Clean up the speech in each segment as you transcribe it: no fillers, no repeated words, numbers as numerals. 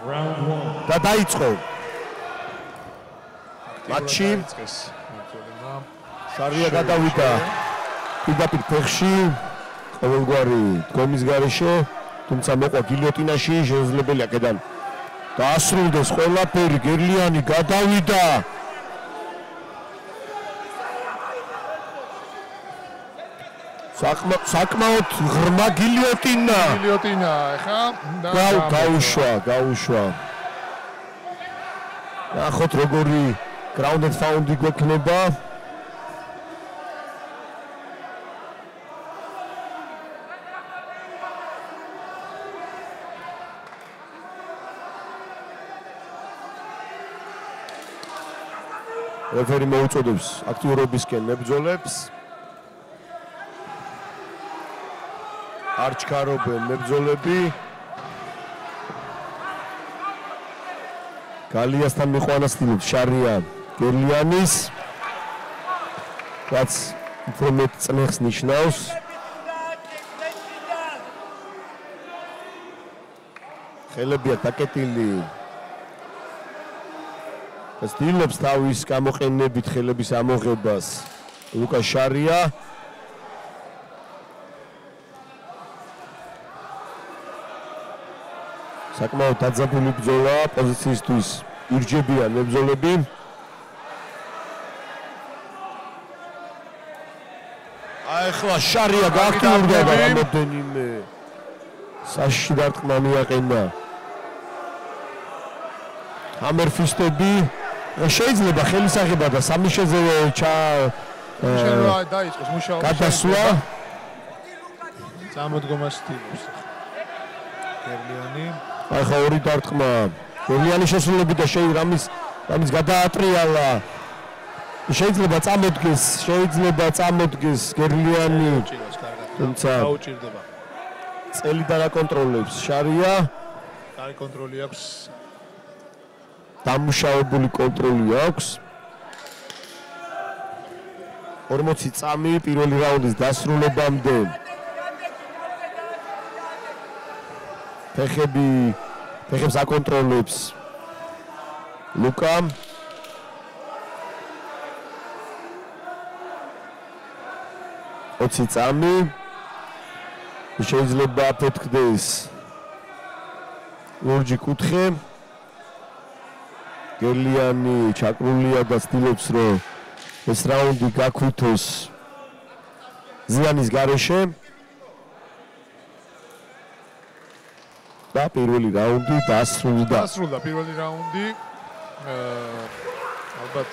და დაიწყო მატჩი. შარია გადავიდა პირდაპირ ფეხში, ყოველგვარი დგომის გარეშე, თუმცა მოყვა გილიოტინაში, შეუძლებელია კედან დაასრულდეს ყველაფერი. გერლიანი გადავიდა. საკმაოდ ღრმა გილიოტინა. ეხა გაუშვა. ნახოთ როგორი ground and pound გვექნება. რეფერი მოუწოდებს აქტიურობისკენ მებრძოლებს. არ ჩქარობენ მებრძოლები. გალიასთან მიყვანასtildeებს შარია გერლიანის. რაც უფრო მეტ წნეხს ნიშნავს. ხელებია დაკეტილი. სტილობს თავის გამოყენებით ხელების ამოღებას ლუკა შარია. საკმაოდ დაძაბული ბრძოლა პოზიციისთვის ირჯებიან მებრძოლები. ახლა შარია გააქტიურდა და რამოდენიმე საშიში დარტყმა მიაყენა. ამერფისტები შეიძლება ხელისაღება და სამიშეზე დაიწყოს მუშაობა. გადასვლა წამოდგომას სტილობს. გერლიანი. ახლა ორი დარტყმა. გერლიანი შესრულები და რამის გადაატრიალა. შეიძლება წამოდგეს გერლიანი. თუმცა დაუჭირდება. წელი და აკონტროლებს შარია. კარი კონტროლი აქვს. დამუშავებული კონტროლი აქვს. 40 წამი პირველი რაუნდის დასრულებამდე. ფეხებს აკონტროლებს ლუკა. ოცი წამი შეიძლება აფეთქდეს ლურჯი კუთხე. გერლიანი ჩაკრულია და ცდილობს რომ ეს რაუნდი გაქვითოს ზიანის გარეშე. და პირველი რაუნდი დასრულდა. პირველი რაუნდი. ალბათ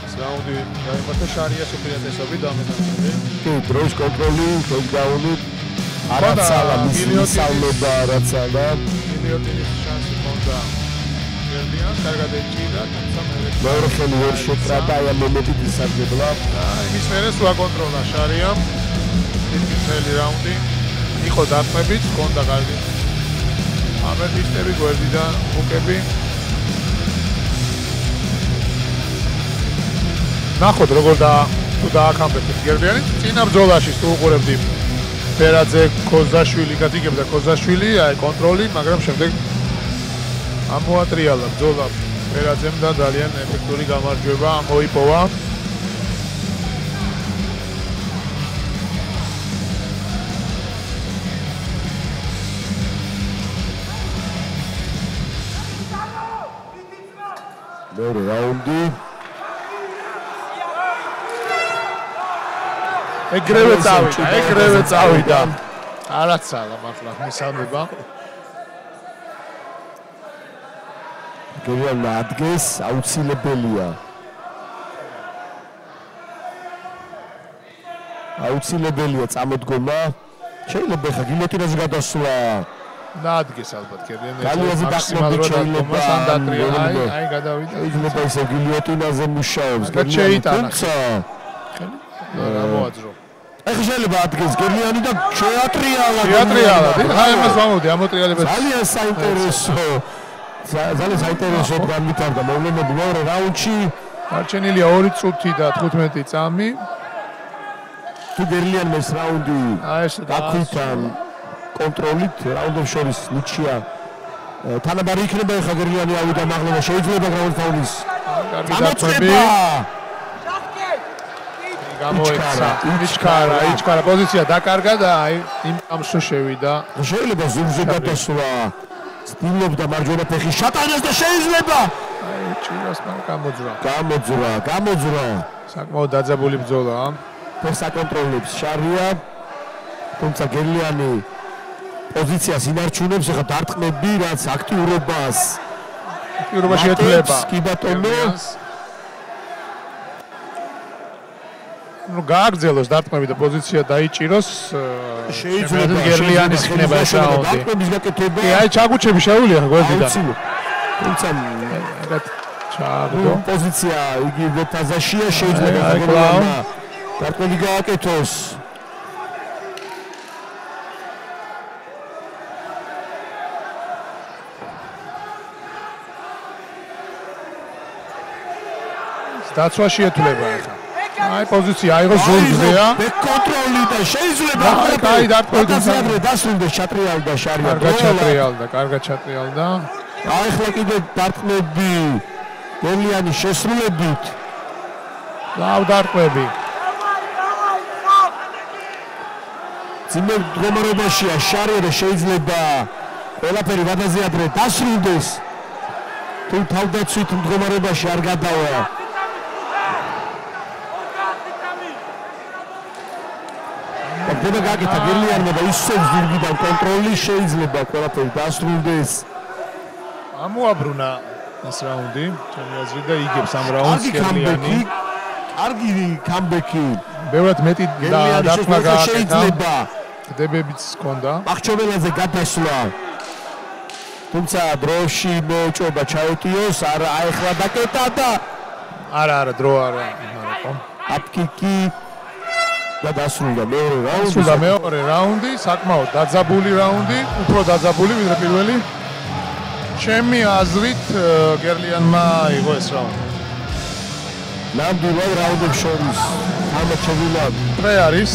ეს რაუნდი გაიმართა შარიას უპირატესობით დამეტანილი. კი, დროის კონტროლი, ტეიქდაუნი. არაცალა მისალობა არაცალა. გილიოტინის შანსი ჰქონდა გერლიანს, კარგად ეჭირა, თუმცა მეორე ხელი ვერ შეტრა და აი ამ მომენტით ისარგებლა. იმის მერეს უაკონტროლა შარიამ. პირველი რაუნდი. იყო დარტყმებით, ჰქონდა კარგი ამერფისტები გვერდიდან უკები. ნახოთ როგორ დააკამბეთ გერლიანი. წინა ბრძოლაში თუ უყურებდი ფერაძე ქოზაშვილი გაგიგებდა ქოზაშვილი, აი კონტროლი, მაგრამ შემდეგ ამოატრიალა ბრძოლა ფერაძემ და ძალიან ეფექტური გამარჯვება მოიპოვა. მეორე რაუნდი. ეგრევე წავიდა. არაცალა მართლა მისალმება. გერლიანმა ადგეს, აუცილებელია. წამოდგომა. შეიძლება ხა გილიოტინაზე გადასვლა. დაადგეს ალბათ გერლიანი. გალიაზე დაყრდნობით შეიძლება. აი გადავიდა. შეიძლება ისე გილიოტინაზე მუშაობს. თუმცა გამოაძრო. ეხლა შეიძლება ადგეს გერლიანი და შეატრიალა. აი ამას ვამოვდი ამოტრიალებად. ძალიან საინტერესო განვითარდა მოვლენები მეორე რაუნდში. დარჩენილია 2 წუთი და 15 წამი. თუ გერლიანმა ეს რაუნდი გაქვითან კონტროლით, რაუნდებს შორის ნიჩია თანაბარი იქნება ეხლა გერლიანი ავიდა მაღლა შეიძლება გრაუნდ ფაულის. გამოწება. გამოეცა. იჩქარა პოზიცია დაკარგა და აი იმ ამშო შევიდა. შეიძლება ზურგზე გადასვლა. ცდილობდა მარჯვენა ფეხის შატანას და შეიძლება. აი ჭიროს მან გამოძრა. საკმაოდ დაძაბული ბრძოლა. ფეხს აკონტროლებს შარია. თუმცა გერლიანი პოზიციას ინარჩუნებს ახლა დარტყმები რაც აქტიურობას ეთლება. კი ბატონო. ნუ გააგრძელოს დარტყმები და პოზიცია დაიჭიროს. შეიძლება გერლიანის ხდება ეს რაუნდი. დარტყმების გაკეთება. კი აი ჩაგუჩები შეუულია გვერდიდან. თუმცა ეგეთ ჩაგდო. პოზიცია იგივე თაზაშია შეიძლება დარტყმები გააკეთოს. დაცვაში ეთლება ახლა. აი პოზიცია აიღოს ზურგზეა. კონტროლი და შეიძლება აი დარტყმები დასრულდეს ჩატრიალ და შარია. კარგად ჩატრიალდა. აი ახლა კიდე დარტყმები გერლიანის შესრულებით. ლავ დარტყმები. ძიმე მდგომარეობაშია შარია და შეიძლება ყველაფერი ვადაზიადრე დასრულდეს. თუ თავდაცვით მდგომარეობაში არ გადავა. და გაკეთა გერლიანმა და ისევ ზურგიდან კონტროლი შეიძლება ყველაფერი დასრულდეს. ამოაბრუნა ეს რაუნდი, ჩემი აზრით და იგებს ამ რაუნდს გერლიანი. კარგი კამბექი. ბევრად მეტი დარტყმა გააკეთა. შეიძლება დებებიც ჰქონდა. აღჩობელაძე გადასვლა. თუმცა დროში მოუჭობა ჩაეტიოს, არა აეხლა დაკეტა და არა დრო არა. აპკიკი და დასრულდა მეორე რაუნდი, საკმაოდ დაძაბული რაუნდი, უფრო დაძაბული ვიდრე პირველი. ჩემი აზრით გერლიანმა აიღო ეს რაუნდი. ნამდვილად რაუნდებს შორის თამაშობილად პრე არის,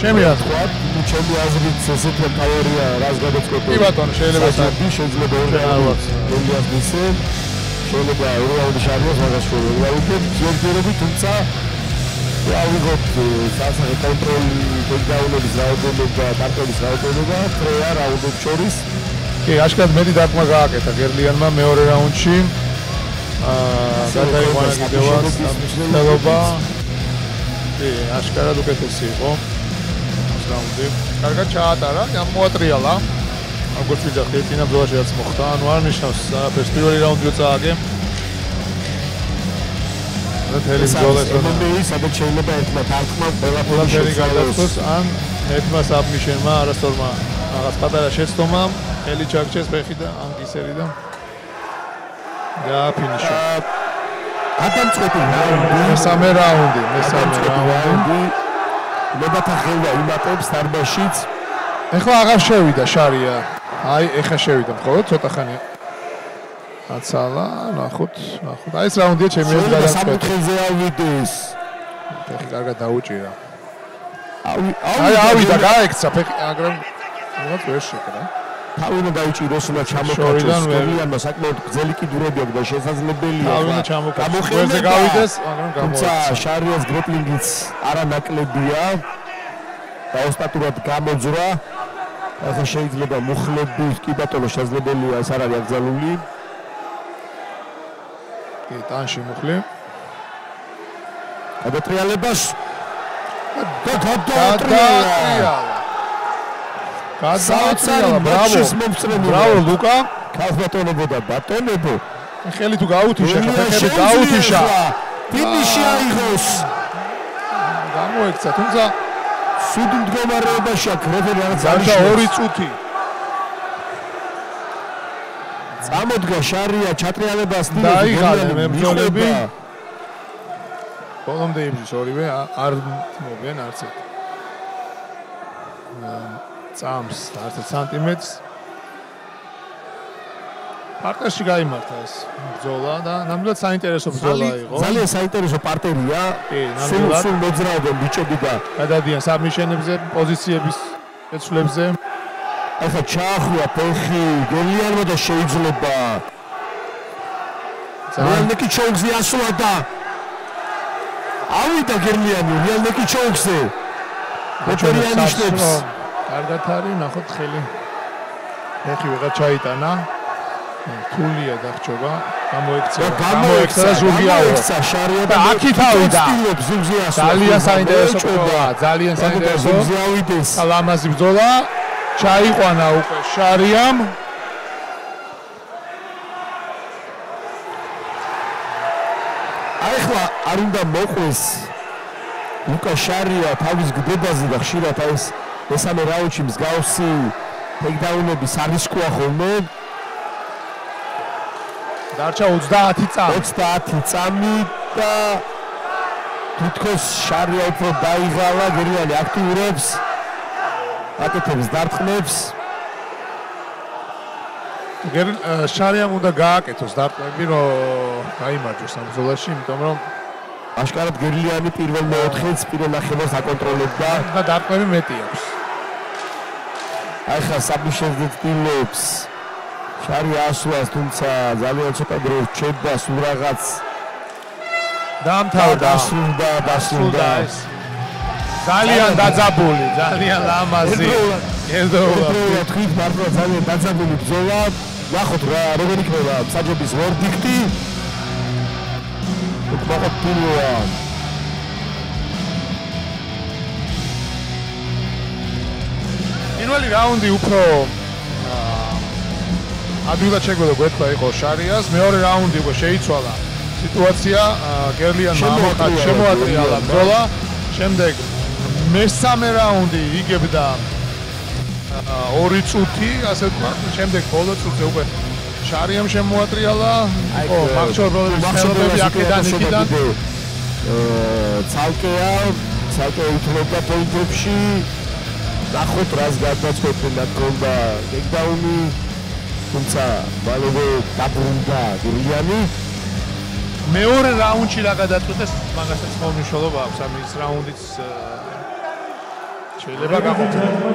ჩემი აზრით. ჩემი აზრით ესეთი თეორია რას გადაწყვეტა. კი ბატონო, შეიძლება შეიძლება ორი რაუნდი შეიძლება ორი რაუნდი შარიოს მაგას შეიძლება ზოგიერთი თუმცა ავიღოთ სასახე კონტროლი დაუნების რაოდენობა და დარტყმების რაოდენობა პრეა რაუნდებს შორის. კი, აშკარად მეტი დარტყმა გააკეთა გერლიანმა მეორე რაუნდში. გადაიყვანა კიდევაც მნიშვნელობა. კი, აშკარად უკეთესი იყო ეს რაუნდი. კარგად ჩაატარა, მოატრიალა. როგორც ვიძახით, წინა ბრძოლაში რაც მოხდა, ანუ არ ნიშნავს არაფერს პირველი რაუნდი წააგე. თელი ბრძოლას სადაც შეიძლება ერთმა დარტყმა ყველაფერი გადაწყვეტს ან ერთმა საბმიშენმა არასწორმა რაღაც პატარა შეცდომა ხელი ჩაგჭეს ფეხი და ან გისერი და გააფინიშა. გადამწყვეტი მესამე რაუნდი. ლებათა ხელვა იმატებს დარბაშიც. ეხლა აღარ შევიდა შარია. აი ეხლა შევიდა მხოლოდ ცოტა ხანი აცალა, ნახოთ. აი ეს რაუნდია ჩემი ეს გადაწყვეტა. სამოთხეზე ავიდეს. ფეხი კარგად დაუჭირა. აი ავიდა, გაექცა ფეხი, მაგრამ რაღაც ვერ შეკრა. თავი უნდა დაიჭიროს და ჩამოკაჩოს. გერლიანმა საკმაოდ გრძელი კიდურები აქვს და შესაძლებელია. თავი უნდა ჩამოკაჩოს. ვერზე გავიდეს, მაგრამ გამოეცა. შარიას გროპლინგიც არანაკლებია. და ოსტატურად გამოძრა. ახლა შეიძლება მუხლები, კი ბატონო, შესაძლებელია, ეს არ არის აკრძალული. კი, ტანში მუხლი. გადატრიალებას და გადატრიალა. ბრავო ლუკა. ქალბატონებო და ბატონებო. ხელი თუ გაუთიშა, ხელი გაუთიშა. ფინიში აიღოს. გამოექცა, თუმცა სულ მდგომარეობაში აქ რეფერი რაღაც გარდა 2 წუთი. წამოდგა შარია ჩატრიალებას დაიღალე მებრძოლები. ბოლომდე იბრძვის ორივე არ მოვიან არც ერთ. წამს არც სანტიმეტრს. პარტერში გაიმართა ეს ბრძოლა და ნამდვილად საინტერესო ბრძოლა იყო. ძალიან საინტერესო პარტერია. სულ მოძრაობენ ბიჭები და გადადიან საბმიშენებზე, პოზიციების შეცვლებზე. ახლა ჩაახვია ფეხი გელიანმა და შეიძლება რეალნეკი ჩოუგზე ასვლა და ავიდა გელიანი რეალნეკი ჩოუგზე ბოჭერიანი შტებს კარგად არის ნახოთ ხელი ფეხი ვიღა ჩაიტანა თულია დახჭობა გამოექცა ზუგიაო შარია და აქით ავიდა ზუგზე ასვლა ძალიან საინტერესო ბრძოლა ძალიან საინტერესო ზუგზე ავიდეს ლამაზი ბრძოლა ჩაიყვანა უკვე შარიამ ახლა არ უნდა მოყვეს ლუკა შარია თავის გდებაზე და ხშირად ეს მესამე რაუნდში მსგავსი ტეიქდაუნების არ ისკვა ხოლმე დარჩა 30 წამი და თითქოს შარია უფრო დაიღალა გერიანი აქტიურებს აკეთებს დარტყმებს შარიამ უნდა გააკეთოს დარტყმები რომ გაიმარჯვოს ამ ბრძოლაში იმიტომ რომ აშკარად გერიანი პირველ მეოთხეც პირველ ნახევარს აკონტროლებდა და დარტყმები მეტი აქვს ახლა საბიშენზე ცდილობს შარია ასვლას თუმცა ძალიან ცოტა დრო რჩება სულ რაღაც დასრულდა ეს ძალიან დაძაბული ძალიან ლამაზი ერთდროულად თქვით მართლა ძალიან დაძაბული ბრძოლა ნახოთ რა როგორ იქნება საჯების ვერდიქტი უკმაყოფ პირველა პირველი რაუნდი უფრო ადვილად შეგვეძლო გვეთქვა იყო შარიას მეორე რაუნდი უკვე შეიცვალა სიტუაცია გერლიანმა შემოატრიალა ბრძოლა შემდეგ მესამე რაუნდი იგებდა 2 წუთი ასე ვთქვათ შემდეგ ბოლო წუთზე უკვე შარიამ შემოატრიალა იყო მახშორბოლების ხელები აქედან იქიდან ცალკე უთმობდა პოინტებში ნახოთ რას გადაწყვეტინა გონდა ტეიქდაუნი თუმცა მალევე დაბრუნდა გერლიანი მეორე რაუნდში რა გადაწყვეტეს მაგასაც მნიშვნელობა აქვს ამის რაუნდიც შეიძლება გაყოფილიყო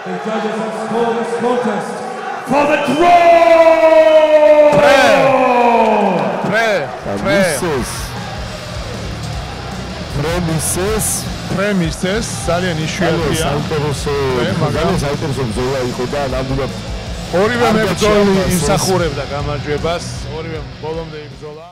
The judges have scored this contest for the draw! Premises, ძალიან იშვიათია. ძალიან საინტერესო ბრძოლა იყო და ნამდვილად ორივე მებრძოლი იმსახურებდა გამარჯვებას, ორივე ბოლომდე იბრძოლა.